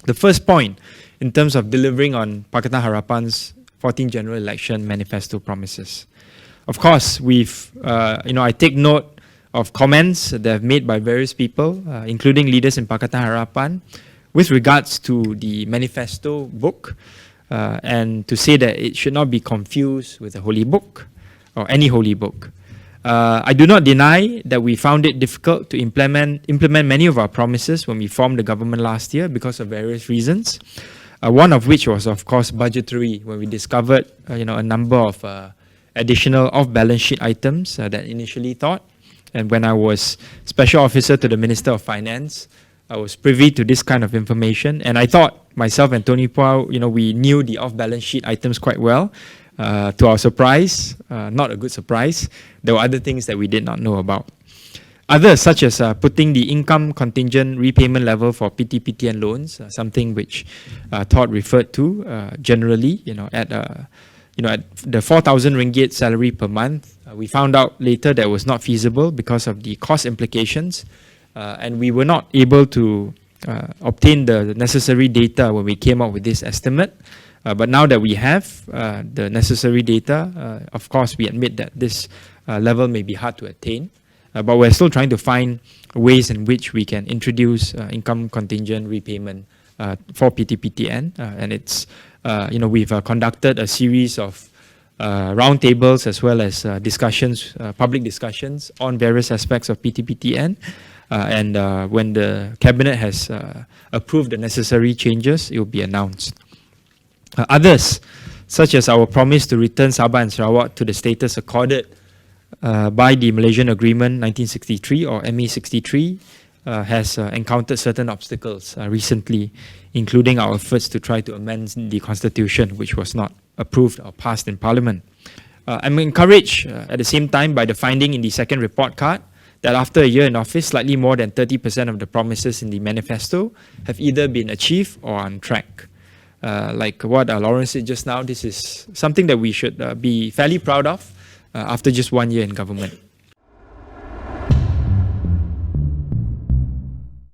The first point, in terms of delivering on Pakatan Harapan's 14th General Election Manifesto promises. Of course, I take note of comments that have made by various people, including leaders in Pakatan Harapan, with regards to the manifesto book, and to say that it should not be confused with a holy book or any holy book. I do not deny that we found it difficult to implement many of our promises when we formed the government last year because of various reasons. One of which was, of course, budgetary, when we discovered a number of additional off-balance sheet items that initially thought. And when I was Special Officer to the Minister of Finance, I was privy to this kind of information. And I thought, myself and Tony Pua, we knew the off-balance sheet items quite well. To our surprise, not a good surprise, there were other things that we did not know about. Others, such as putting the income contingent repayment level for PTPTN loans, something which Todd referred to generally, at the 4,000 ringgit salary per month. We found out later that was not feasible because of the cost implications, and we were not able to obtain the necessary data when we came up with this estimate. But now that we have the necessary data, of course, we admit that this level may be hard to attain. But we're still trying to find ways in which we can introduce income contingent repayment for PTPTN. And it's, we've conducted a series of roundtables as well as discussions, public discussions on various aspects of PTPTN. And when the Cabinet has approved the necessary changes, it will be announced. Others, such as our promise to return Sabah and Sarawak to the status accorded by the Malaysian Agreement 1963 or MA63, has encountered certain obstacles recently, including our efforts to try to amend the Constitution, which was not approved or passed in Parliament. I'm encouraged at the same time by the finding in the second report card that after a year in office, slightly more than 30% of the promises in the manifesto have either been achieved or on track. Like what Lawrence said just now, this is something that we should be fairly proud of after just 1 year in government.